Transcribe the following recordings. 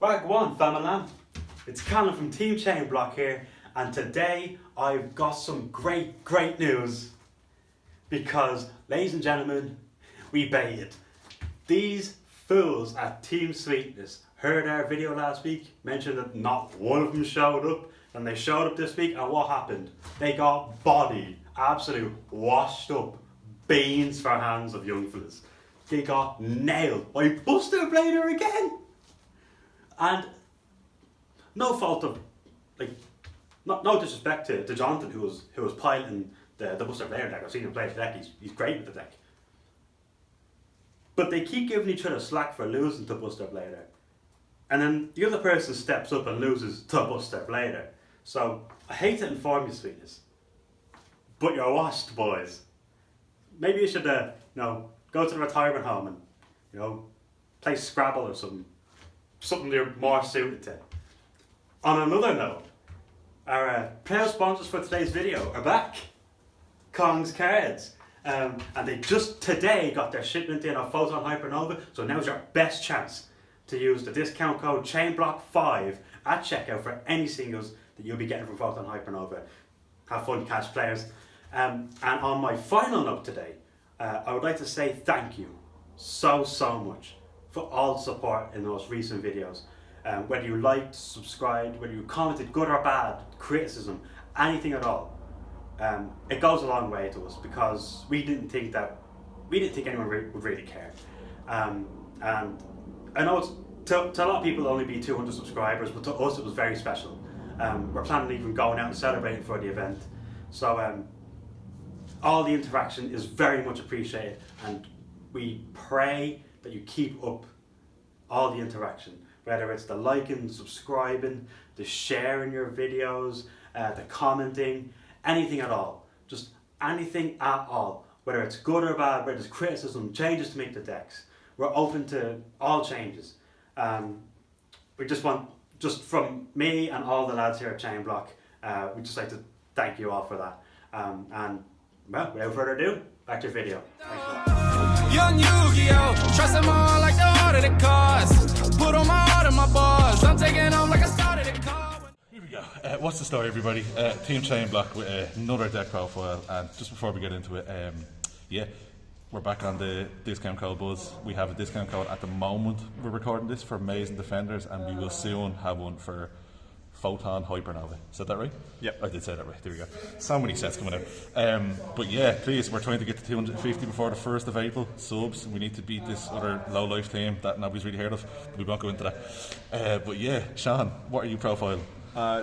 Right, go on, family. It's Callum from Team Chain Block here, and today I've got some great news. Because, ladies and gentlemen, we baited. These fools at Team Sweetness heard our video last week, mentioned that not one of them showed up, and they showed up this week, and what happened? They got bodied, absolute washed up beans for hands of young fellas. They got nailed by Buster Blader again. And no fault of, no disrespect to Jonathan, who was piloting the Buster Blader deck. I've seen him play the deck. He's great with the deck. But they keep giving each other slack for losing to Buster Blader, and then the other person steps up and loses to Buster Blader. So I hate to inform you, Sweetness, but you're washed, boys. Maybe you should, go to the retirement home and, play Scrabble or something you're more suited to. On another note, our proud sponsors for today's video are back. Kong's Cards. And they just today got their shipment in of Photon Hypernova, so now's your best chance to use the discount code ChainBlock5 at checkout for any singles that you'll be getting from Photon Hypernova. Have fun, catch players. And on my final note today, I would like to say thank you so much for all the support in those recent videos. Whether you liked, subscribed, whether you commented good or bad, criticism, anything at all. It goes a long way to us, because we didn't think anyone would really care. And I know to a lot of people it'll only be 200 subscribers, but to us it was very special. We're planning on even going out and celebrating for the event. So all the interaction is very much appreciated, and we pray that you keep up all the interaction, whether it's the liking, the subscribing, the sharing your videos, the commenting, anything at all. Just anything at all, whether it's good or bad, whether there's criticism, changes to make the decks. We're open to all changes. We just want, just from me and all the lads here at Chain Block, we'd just like to thank you all for that. And well, without further ado, back to your video. Thanks a lot. Young YuGiOh, trust them all like the heart of the cards. Put on my heart and my bars. I'm taking off like I started a car. Here we go. What's the story, everybody? Team Chain Block with another deck profile. And just before we get into it, we're back on the discount code buzz. We have a discount code at the moment we're recording this for Amazing Defenders, and we will soon have one for Photon Hypernova. Said that right? Yep. I did say that right. There we go. So many sets coming out. But yeah, please, we're trying to get to 250 before the 1st of April. Subs. We need to beat this other low life team that nobody's really heard of. We won't go into that. But yeah, Sean, what are you profiling?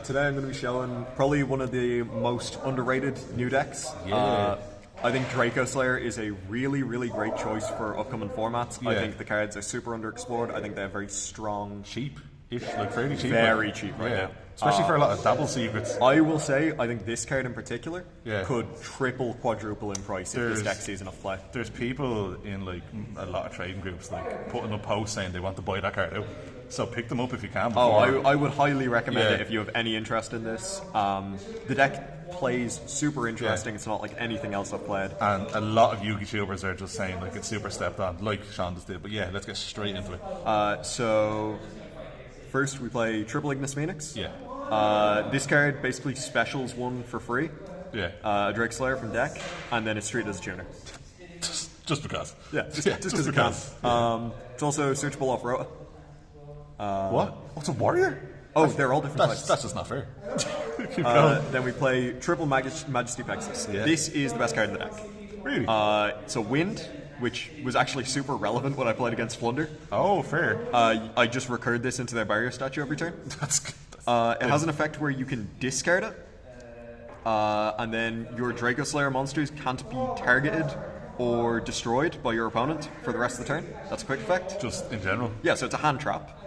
Today I'm going to be showing probably one of the most underrated new decks. Yeah. I think Draco Slayer is a really great choice for upcoming formats. Yeah. I think the cards are super underexplored. I think they have very strong... Cheap-ish, like fairly cheap. Very cheap right now. Especially for a lot of double secrets. I will say, I think this card in particular Yeah. could triple, quadruple in price if this deck sees enough play. There's people in like a lot of trading groups like putting up posts saying they want to buy that card out. So pick them up if you can. I would highly recommend it if you have any interest in this. The deck plays super interesting. It's not like anything else I've played. And a lot of YouTubers are just saying like it's super stepped on, like Sean just did. But yeah, let's get straight into it. So first we play Triple Ignis Phoenix. Yeah. This card basically specials one for free. Yeah. A Dracoslayer from deck, and then it's treated as a tuner. Just because. Yeah, just because it can. It's also searchable off Rota. What? What's a warrior? Oh, they're all different types. That's just not fair. Then we play Triple Majesty Pexus. Yeah. This is the best card in the deck. Really? So Wind, which was actually super relevant when I played against Flunder. Oh, fair. I just recurred this into their barrier statue every turn. It has an effect where you can discard it, and then your Draco Slayer monsters can't be targeted or destroyed by your opponent for the rest of the turn. That's a quick effect. Just in general. Yeah, so it's a hand trap.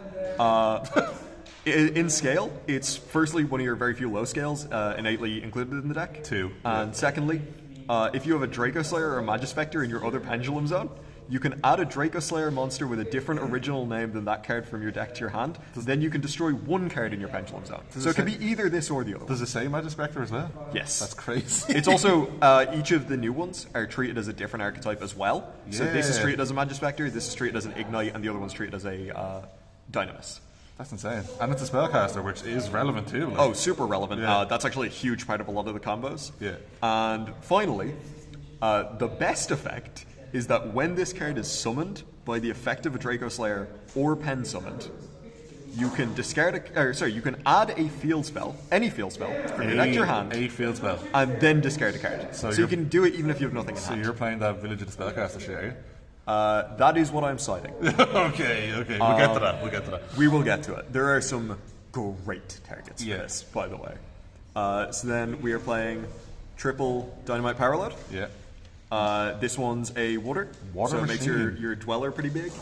In scale, it's firstly one of your very few low scales innately included in the deck. 2. And secondly, if you have a Draco Slayer or a Magispector in your other Pendulum Zone, you can add a Draco Slayer monster with a different original name than that card from your deck to your hand. Then you can destroy one card in your Pendulum Zone. So it can be either this or the other. Does it say Magispector as well? Yes. That's crazy. It's also, each of the new ones are treated as a different archetype as well. So this is treated as a Magispector, this is treated as an Ignite, and the other one's treated as a Dynamist. That's insane. And it's a spellcaster, which is relevant too. Like. Oh, super relevant. Yeah. That's actually a huge part of a lot of the combos. Yeah. And finally, the best effect is that when this card is summoned by the effect of a Draco Slayer or pen summoned, you can you can add a field spell, any field spell, from your deck to your hand, A field spell. and then discard a card. So you can do it even if you have nothing in So hand. you're playing that Village of the Spellcaster shit, are you? That is what I'm citing. okay. We'll get to that. We will get to it. There are some great targets for Yeah. this, by the way. So then we are playing triple Dynamite Power Load. Yeah. This one's a water. Water so it makes machine. your dweller pretty big.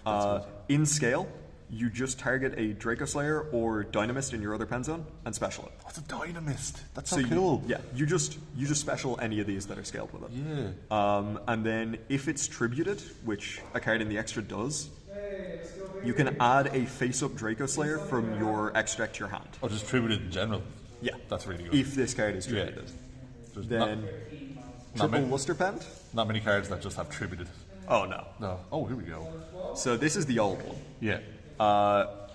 That's In scale, you just target a Draco Slayer or Dynamist in your other pen zone and special it. What's a Dynamist? That's so, So cool. you just special any of these that are scaled with it. Yeah. And then if it's tributed, which a card in the extra does, you can add a face-up Draco Slayer from your extra deck to your hand. Or just tributed in general. Yeah, That's really good. if this card is Yeah. tributed. There's Then not triple many- Luster Penned. not many cards that just have tributed. Oh no. No. Oh, here we go. So this is the old one. Yeah.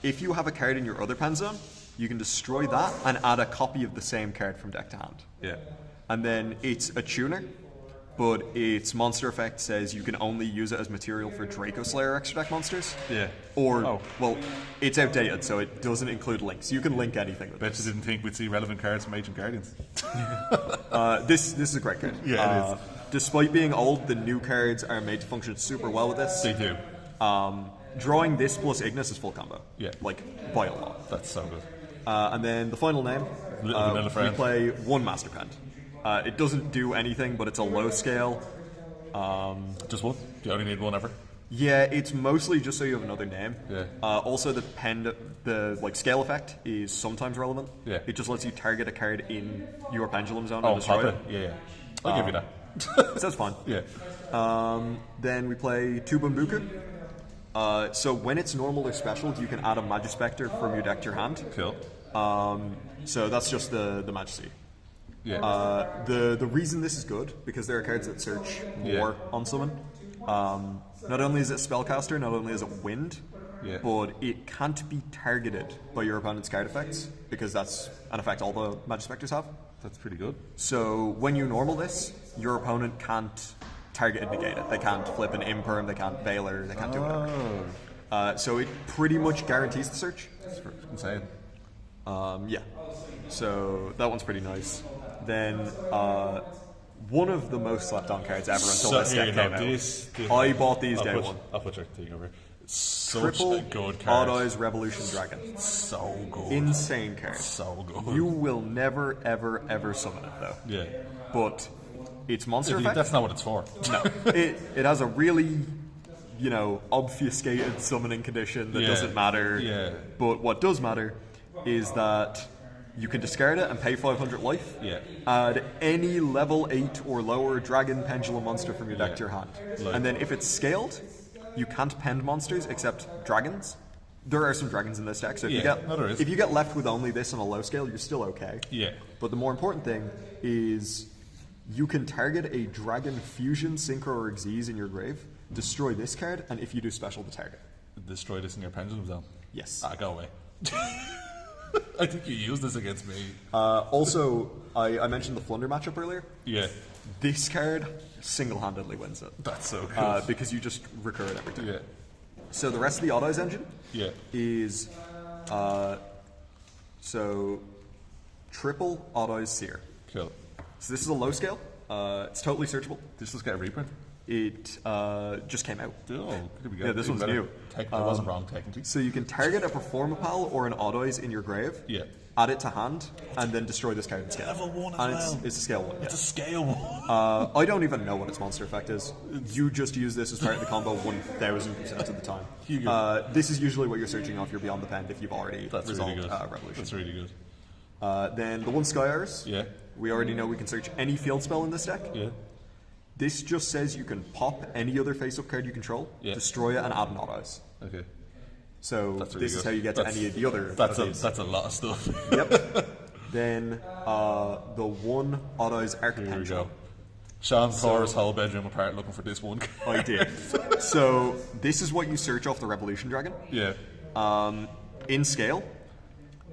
If you have a card in your other pen zone, you can destroy that and add a copy of the same card from deck to hand. Yeah. And then it's a tuner, but its monster effect says you can only use it as material for Draco Slayer extra deck monsters. Yeah. Or, well, it's outdated, so it doesn't include links. You can link anything with Bet this. you didn't think we'd see relevant cards from Ancient Guardians. This is a great card. Yeah, it is. Despite being old, the new cards are made to function super well with this. They do. Drawing this plus Ignis is full combo. Yeah. Like, by a lot. That's so good. And then the final name, Little Vanilla we Friend. play one Master Pen. It doesn't do anything, but it's a low scale. Just one? Do you only need one ever? Yeah, it's mostly just so you have another name. Yeah. Also, the scale effect is sometimes relevant. Yeah. It just lets you target a card in your pendulum zone Oh, and destroy pop it. it. Yeah. I'll give you that. So that's fine. Yeah. Then we play two Bambuku. So when it's normal or special, you can add a Magispector from your deck to your hand. Cool. So that's just the Majesty. Yeah. The reason this is good, because there are cards that search more on summon. Not only is it spellcaster, not only is it wind, Yeah. but it can't be targeted by your opponent's card effects, because that's an effect all the Magispectors have. That's pretty good. So when you normal this, your opponent can't target and negate it. They can't flip an Imperm, they can't Veiler, they can't do whatever. So it pretty much guarantees the search. That's insane. Yeah. So that one's pretty nice. Then one of the most slept on cards ever until this deck came out. I bought these day one. I'll put your thing over. Such Triple a good card. Odd Eyes Revolution Dragon. So good. Insane card. So good. You will never, ever, ever summon it though. Yeah. But its monster effect. That's not what it's for. No, it has a really, obfuscated summoning condition that Yeah. doesn't matter. Yeah. But what does matter is that you can discard it and pay 500 life. Yeah. Add any level 8 or lower dragon pendulum monster from your deck Yeah. to your hand. Like- And then if it's scaled, you can't pend monsters except dragons. There are some dragons in this deck, so Yeah, no, there is. if you get left with only this on a low scale, you're still okay. Yeah. But the more important thing is you can target a Dragon Fusion, Synchro, or Xyz in your grave, destroy this card, and if you do special, the target. Destroy this in your pendulum zone. Yes. Go away. I think you used this against me. Also, I mentioned the Flunder matchup earlier. Yeah. This card single-handedly wins it. That's so cool. Because you just recur it every time. Yeah. So the rest of the Odd Eyes engine Yeah. is triple Odd Eyes Seer. Cool. So this is a low scale. It's totally searchable. This just get a reprint. It just came out. Oh, here we go. Yeah, this Even one's better. new. I wasn't wrong technically. So you can target a Performapal or an Odd Eyes in your grave, Yeah. add it to hand, and then destroy this card in scale. Level 1 as and well. it's a scale 1. It's a scale one. I don't even know what its monster effect is. You just use this as part of the combo 1000% of the time. This is usually what you're searching off your Beyond the Pen if you've already That's resolved really good. Revolution. That's really good. Then the one Skyars. Yeah. We already know we can search any field spell in this deck. Yeah. This just says you can pop any other face-up card you control, Yeah. destroy it, and add an Odd Eyes. Okay. So That's really this is good. how you get to any of the other. That's of these. that's a lot of stuff. Yep. Then the one Odd Eyes Here we Archetypes. go. Sean tore his whole bedroom apart looking for this one. I did. So this is what you search off the Revolution Dragon. Yeah. in scale,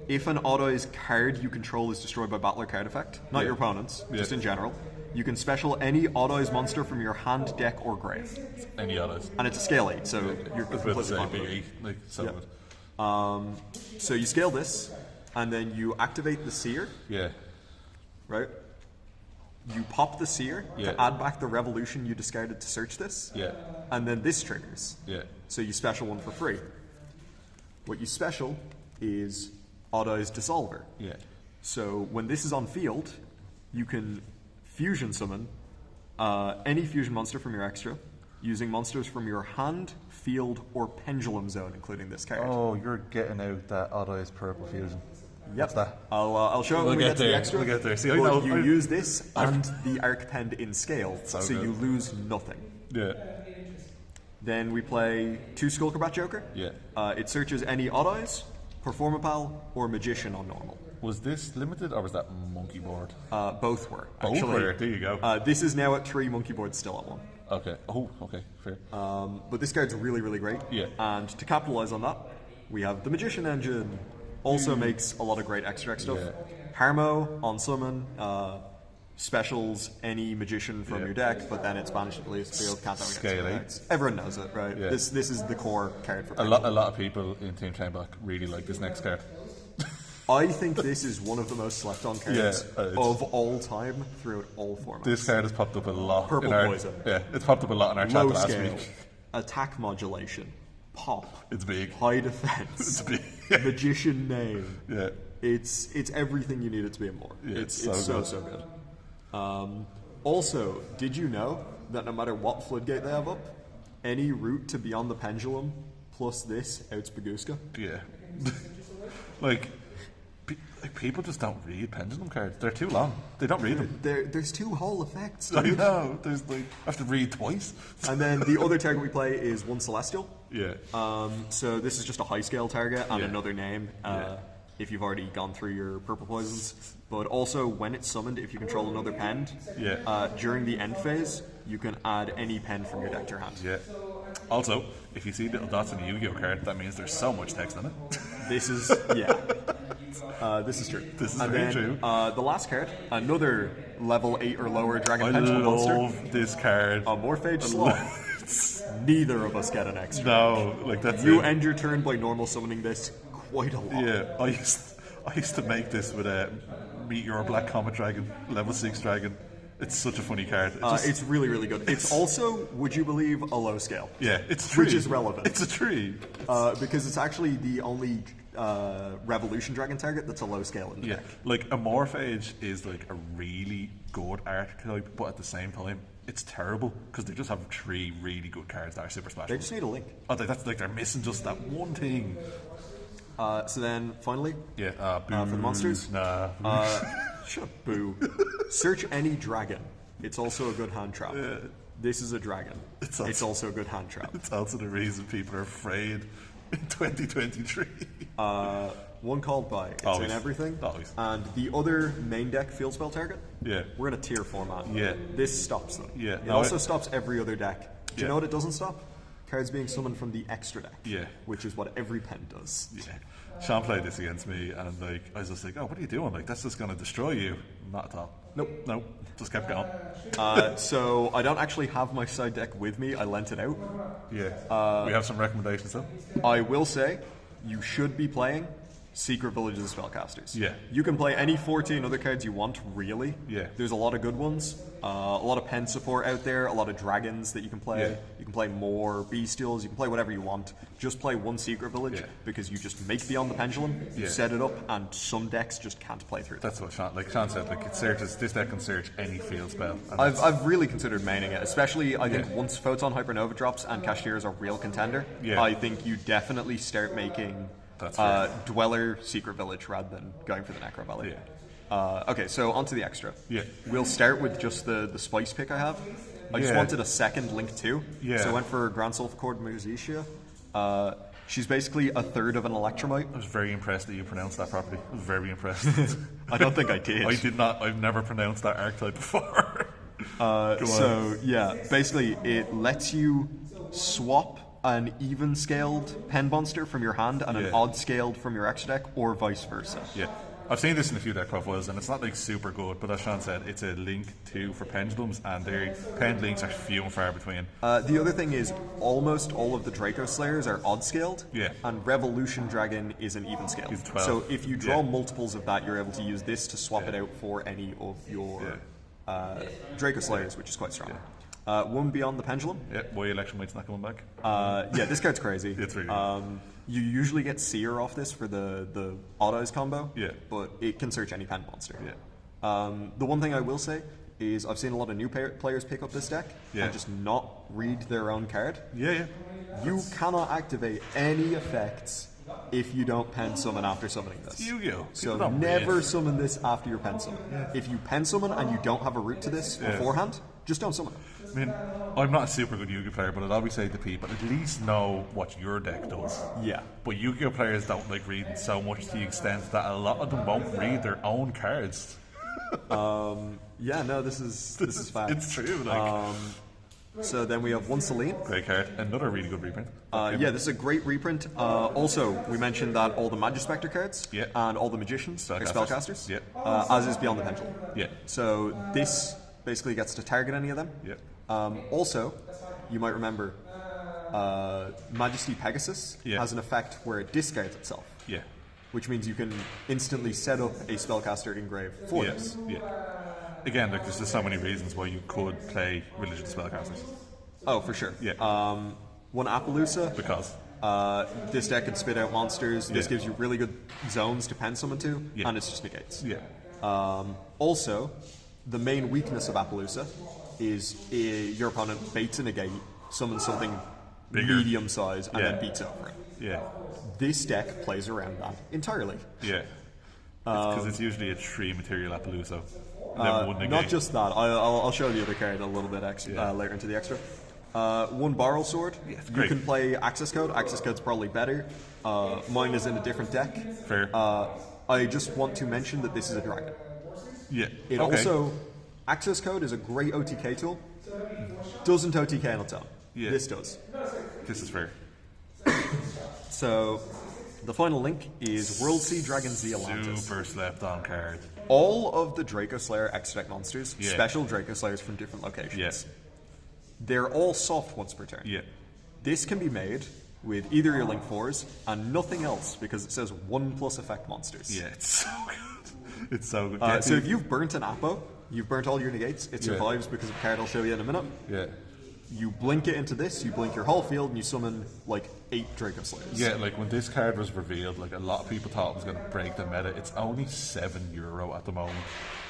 if an Audoi's card you control is destroyed by battle or card effect, not your opponent's, just in general, you can special any Audoi's monster from your hand, deck, or grave. Any others. And it's a scale 8, so you're It's completely about to fine say with it. big, like, so Yeah. good. So you scale this, and then you activate the Seer, Yeah. right? You pop the Seer Yeah. to add back the Revolution you discarded to search this, Yeah. and then this triggers. Yeah. So you special one for free. What you special is Audoi's Dissolver. Yeah. So when this is on field, you can fusion summon any fusion monster from your extra using monsters from your hand, field, or pendulum zone, including this card. Oh, you're getting out that Audoi's purple fusion. Yep. What's that? I'll show it We'll when we get get to the there, extra. we'll get there. See, I But know- you I- use this and the Arc Pend in scale, so good. you lose nothing. Yeah. Then we play 2 Skullcrabat Joker. Yeah. It searches any Audoi's, Performapal, or Magician on normal. Was this limited or was that monkey board? Both were. Both actually. were, there you go. This is now at 3, Monkey Board's still at 1. Okay. Oh, okay. Fair. But this card's really, really great. Yeah. And to capitalize on that, we have the Magician engine. Also makes a lot of great extra stuff. Yeah. Harmo on summon specials any magician from Yeah. your deck, but then it's banished to the field. Can't have against Scale your 8. decks. Everyone knows it, right? Yeah. This is the core card for A lot of people in Team Chain Black really like this next card. I think this is one of the most slept on cards Yeah, it's- of all time throughout all formats. This card has popped up a lot. Purple in our, Poison. Yeah, it's popped up a lot in our chat Low last scale, week. attack modulation, pop, It's big. high defense, It's big. magician name. Yeah. It's everything you need it to be and more. Yeah, it's it's so so good. good. Also, did you know that no matter what floodgate they have up, any route to Beyond the Pendulum plus this outs Baguska? Yeah. like, people just don't read pendulum cards. They're too long. They don't read them. There's 2 whole effects. I dude. know. There's like, I have to read twice. And then the other target we play is 1 Celestial. Yeah. So this is just a high scale target and Yeah. another name. Yeah. If you've already gone through your purple poisons, but also when it's summoned, if you control another pen, during the end phase, you can add any pen from your deck to your hand. Yeah. Also, if you see little dots on a Yu-Gi-Oh card, that means there's so much text on it. This is this is true. This is and very then, true. The last card, another level 8 or lower Dragon I Pendulum monster, love this card. a Morphage Sloth. Neither of us get an extra. No, like that's You it. end your turn by normal summoning this quite a lot. Yeah, I used to make this with a Meteor Black Comet Dragon, level 6 dragon. It's such a funny card. It's really, really good. It's also, would you believe, a low scale. yeah, it's a tree. Which is relevant. It's a tree. Because it's actually the only Revolution Dragon target that's a low scale in the Yeah, deck. like a Morphage is like a really good archetype, but at the same time, it's terrible because they just have 3 really good cards that are super They splashable. just need a link. Oh, that's like they're missing just that one thing. So then, finally, Yeah, for the monsters? Nah. Shut up, boo. Search any dragon. It's also a good hand trap. This is a dragon. It's It's also- also a good hand trap. It's also the reason people are afraid in 2023. One called by. It's Always. in everything. Always. And the other main deck field spell target, Yeah. we're in a tier format. Yeah. This stops them. Yeah. It No, also it- stops every other deck. Do you Yeah. know what it doesn't stop? Cards being summoned from the extra deck. Yeah. Which is what every pen does. Yeah. Sean played this against me, and like I was just like, "Oh, what are you doing? Like that's just gonna destroy you." Not at all. Nope. Just kept going. So I don't actually have my side deck with me. I lent it out. Yeah. We have some recommendations though. I will say, you should be playing Secret Villages of Spellcasters. Yeah. You can play any 14 other cards you want, really. Yeah. There's a lot of good ones. A lot of pen support out there, a lot of dragons that you can play. Yeah. You can play more bestials, you can play whatever you want. Just play one Secret Village Yeah. because you just make Beyond the Pendulum, you Yeah. set it up, and some decks just can't play through it. That's what Sean said. Like it searches this deck can search any field spell. And that's- I've really considered maining it, especially I think Yeah. once Photon Hypernova drops and Cashier is a real contender, Yeah. I think you definitely start making That's fair. Dweller Secret Village rather than going for the Necro Valley. Yeah. Okay, so onto the extra. Yeah. We'll start with just the spice pick I have. I just Yeah. wanted a second Link 2, Yeah. so I went for Grand Sulfur Merzitia. She's basically a third of an Electromite. I was very impressed that you pronounced that properly. I was very impressed. I don't think I did. I did not. I've never pronounced that archetype before. Go on. So yeah, basically it lets you swap an even scaled pen monster from your hand and an odd scaled from your extra deck, or vice versa. Yeah. I've seen this in a few deck profiles, and it's not like super good, but as Sean said, it's a link too for pendulums, and their pen links are few and far between. The other thing is almost all of the Draco Slayers are odd scaled, and Revolution Dragon is an even scale. He's 12. So if you draw multiples of that, you're able to use this to swap it out for any of your Draco Slayers, which is quite strong. One Beyond the Pendulum. Yeah, why Election Weight's not coming back? Yeah, this card's crazy. It's really good. You usually get Seer off this for the autos combo, but it can search any pen monster. Yeah. The one thing I will say is I've seen a lot of new players pick up this deck and just not read their own card. Yeah. You cannot activate any effects if you don't pen summon after summoning this. YuGiOh. So never summon this after your pen summon. If you pen summon and you don't have a route to this beforehand, just don't summon it. I mean, I'm not a super good Yu-Gi-Oh player, but I'd always say to people, at least know what your deck does. Yeah. But Yu-Gi-Oh players don't like reading so much to the extent that a lot of them won't read their own cards. Yeah, no, this is fact. It's true. Like. So then we have one Celine. Great card. Another really good reprint. Yeah, this is a great reprint. Also, we mentioned that all the Magispector cards and all the Magicians are spellcasters. Yeah. As is Beyond the Pendulum. Yeah. So this basically gets to target any of them. Yeah. Also, you might remember Majesty Pegasus has an effect where it discards itself. Yeah. Which means you can instantly set up a spellcaster engrave for this. Yeah. Again, like, there's just so many reasons why you could play religious spellcasters. Oh, for sure. Yeah. One Appaloosa. Because this deck can spit out monsters. This gives you really good zones to pen summon to, Yeah. and it's just negates. Yeah. Also, the main weakness of Appaloosa is your opponent baits a negate, summons something Bigger. medium size, and then beats over it. Yeah. This deck plays around that entirely. Yeah. Because it's usually a 3 material Appaloosa. Not just that. I'll show the other card a little bit later into the extra. One Barrel Sword. Yeah, it's you great. can play Access Code. Access Code's probably better. Mine is in a different deck. Fair. I just want to mention that this is a dragon. Yeah. It also, Access Code is a great OTK tool. Doesn't OTK on its own. Yeah. This does. This is fair. So, the final link is World Sea Dragon Z Atlantis. Super slept on card. All of the Draco Slayer extra deck monsters, Yeah. special Draco Slayers from different locations. Yes. They're all soft once per turn. Yeah. This can be made with either your Link 4s and nothing else because it says 1+ effect monsters. Yeah, it's so good. It's so good. So if you've burnt an Appo, you've burnt all your negates, it survives because of a card I'll show you in a minute. Yeah. You blink it into this, you blink your whole field, and you summon like 8 Draco Slayers. Yeah, like when this card was revealed, like a lot of people thought it was going to break the meta. It's only €7 at the moment.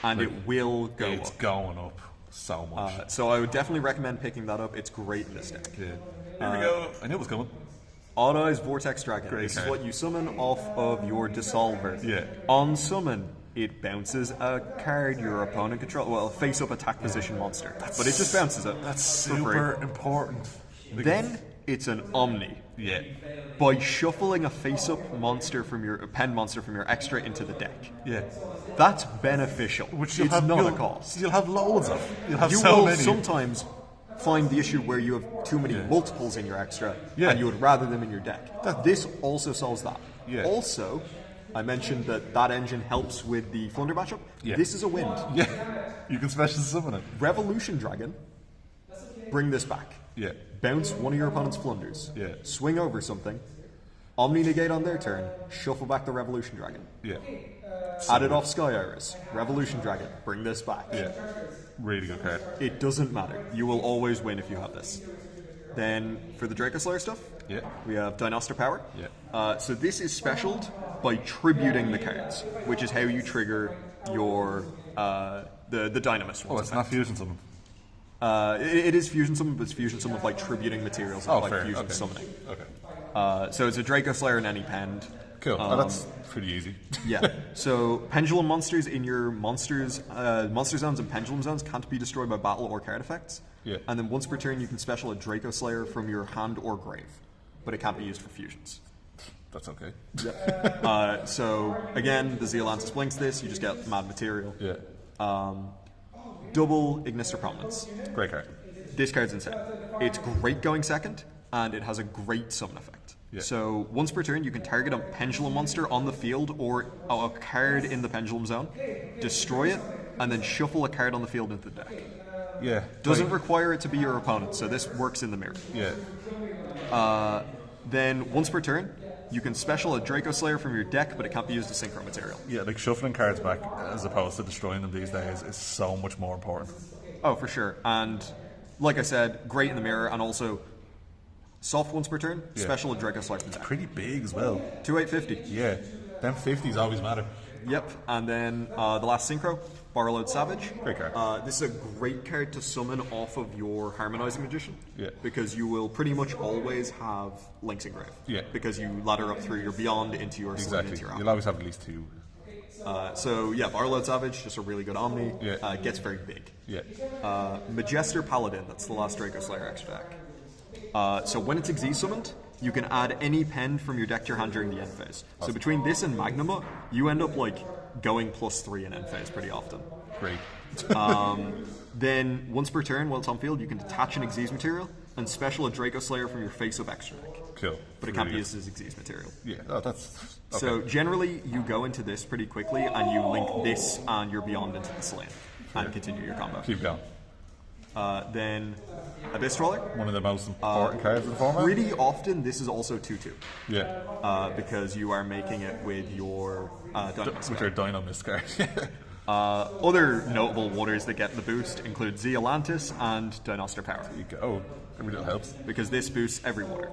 And like, it will go It's up. going up so much. So I would definitely recommend picking that up. It's great in this deck. Yeah. Here we go. I knew it was coming. Odd Eyes Vortex Dragon. Great This card. is what you summon off of your Dissolver. Yeah. On summon, it bounces a card your opponent controls. Well, a face-up attack position monster. But it just bounces it. That's for free. super important. Then it's an Omni. Yeah. By shuffling a face-up monster from your a pen monster from your extra into the deck. Yeah. That's beneficial. Which you'll it's have, not you'll, a cost. You'll have loads of. You'll have You so will many. sometimes find the issue where you have too many multiples in your extra and you would rather them in your deck. This also solves that. Yeah. Also, I mentioned that engine helps with the Thunder matchup. Yeah. This is a wind. Yeah. You can special summon it. Revolution Dragon, bring this back. Yeah. Bounce one of your opponent's Flunders. Yeah. Swing over something. Omni negate on their turn. Shuffle back the Revolution Dragon. Yeah. Add it off Sky Iris. Revolution Dragon, bring this back. Yeah. Really good card. It doesn't matter. You will always win if you have this. Then, for the Draco Slayer stuff, we have Dinoster Power. Yeah. So this is specialed by tributing the cards, which is how you trigger your the Dynamist Oh, ones. it's not fusion summon. It is fusion summon, but it's fusion summon by tributing materials, not fair. like fusion Okay. summoning. Okay. So it's a Draco Slayer and any penned. Cool. That's pretty easy. Yeah. So pendulum monsters in your monster zones and pendulum zones can't be destroyed by battle or card effects. Yeah. And then once per turn, you can special a Draco Slayer from your hand or grave, but it can't be used for fusions. That's okay. So again, the Zealantis blinks this. You just get mad material. Yeah. Double Ignister Prominence. Great card. This card's insane. It's great going second. and it has a great summon effect. Yeah. So once per turn, you can target a pendulum monster on the field or a card in the pendulum zone, destroy it, and then shuffle a card on the field into the deck. Yeah. Doesn't require it to be your opponent, so this works in the mirror. Yeah. Then once per turn, you can special a Draco Slayer from your deck, but it can't be used as synchro material. Yeah, like shuffling cards back as opposed to destroying them these days is so much more important. Oh, for sure. And like I said, great in the mirror, and also soft once per turn, Yeah. special a Draco Slayer from deck. Pretty big as well. 2850. Yeah. Them 50s always matter. Yep. And then the last synchro, Barlowed Savage. Great card. This is a great card to summon off of your Harmonizing Magician. Yeah. Because you will pretty much always have Link's Engrave. Yeah. Because you ladder up through your Beyond into your Selene, Exactly. into your You'll always have at least 2. So yeah, Barlowed Savage, just a really good Omni. Yeah. Gets very big. Yeah. Majester Paladin, that's the last Draco Slayer extra deck. So when it's Xyz summoned, you can add any pen from your deck to your hand during the end phase. So between this and Magnuma, you end up like going +3 in end phase pretty often. Great. Then once per turn, while it's on field, you can detach an Xyz material and special a Draco Slayer from your face-up extra deck. Cool. But it can't be used as Xyz material. Yeah, that's... Okay. So generally, you go into this pretty quickly, and you link this and your Beyond into the Selene, and continue your combo. Keep going. Then Abyss Trawler. One of the most important cards in the format. Pretty often, this is also 2/2. Yeah. Because you are making it with your Dynamist With card. your Dynamist card. Other notable waters that get the boost include Zealantis and Dinoster Power, There you go. Every little helps. because this boosts every water.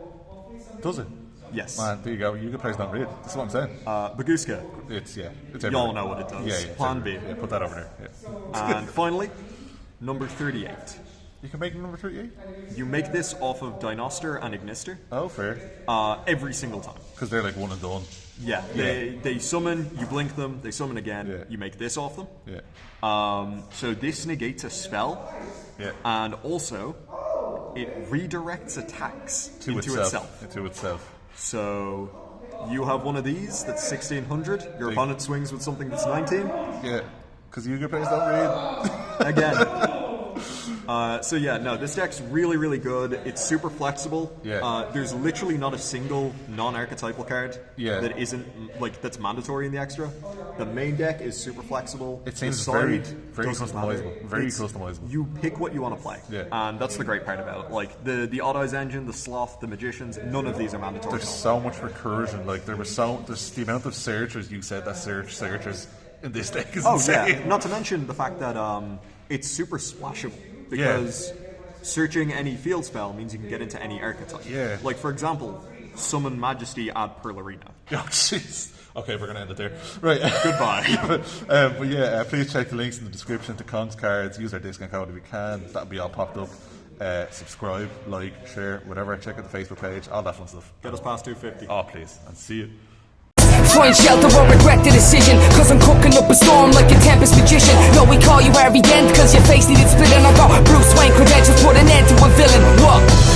Does it? Yes. Man, there you go. You can play not read. That's what I'm saying. Baguska. It's Y'all everywhere. know what it does. Yeah, yeah. Plan B. Yeah, put that over there. Yeah. And finally, number 38. You can make number 38? You make this off of Dinoster and Ignister Oh, fair. every single time. Because they're like one and done. Yeah, they summon, you blink them, they summon again, Yeah. you make this off them. Yeah. So this negates a spell, Yeah. and also it redirects attacks To into itself. To itself. So you have one of these that's 1600, your opponent swings with something that's 19. Yeah. Because you can play not read. Again. So yeah, no, this deck's really, really good. It's super flexible. Yeah. There's literally not a single non-archetypal card Yeah. that isn't like that's mandatory in the extra. The main deck is super flexible. It seems The very, side very doesn't matter. customizable. Very It's- customizable. You pick what you want to play. Yeah. And that's the great part about it. Like the Odd Eyes engine, the Sloth, the Magicians, none of these are mandatory. There's so much recursion. Like there's the amount of searchers you said that searchers in this deck is Oh insane. yeah, not to mention the fact that it's super splashable because searching any field spell means you can get into any archetype. Yeah. Like for example, summon Majesty, add Pearl Arena. Oh jeez. Okay, we're gonna end it there. Right. Goodbye. But yeah, please check the links in the description to Kong's cards. Use our discount code if you can. That'll be all popped up. Subscribe, like, share, whatever. Check out the Facebook page, all that fun stuff. Get us past 250. Oh, please, and see you. Find shelter or regret the decision, cause I'm cooking up a storm like a Tempest magician. No, we call you Harvey Dent cause your face needed split, and I got Bruce Wayne credentials, put an end to a villain. What?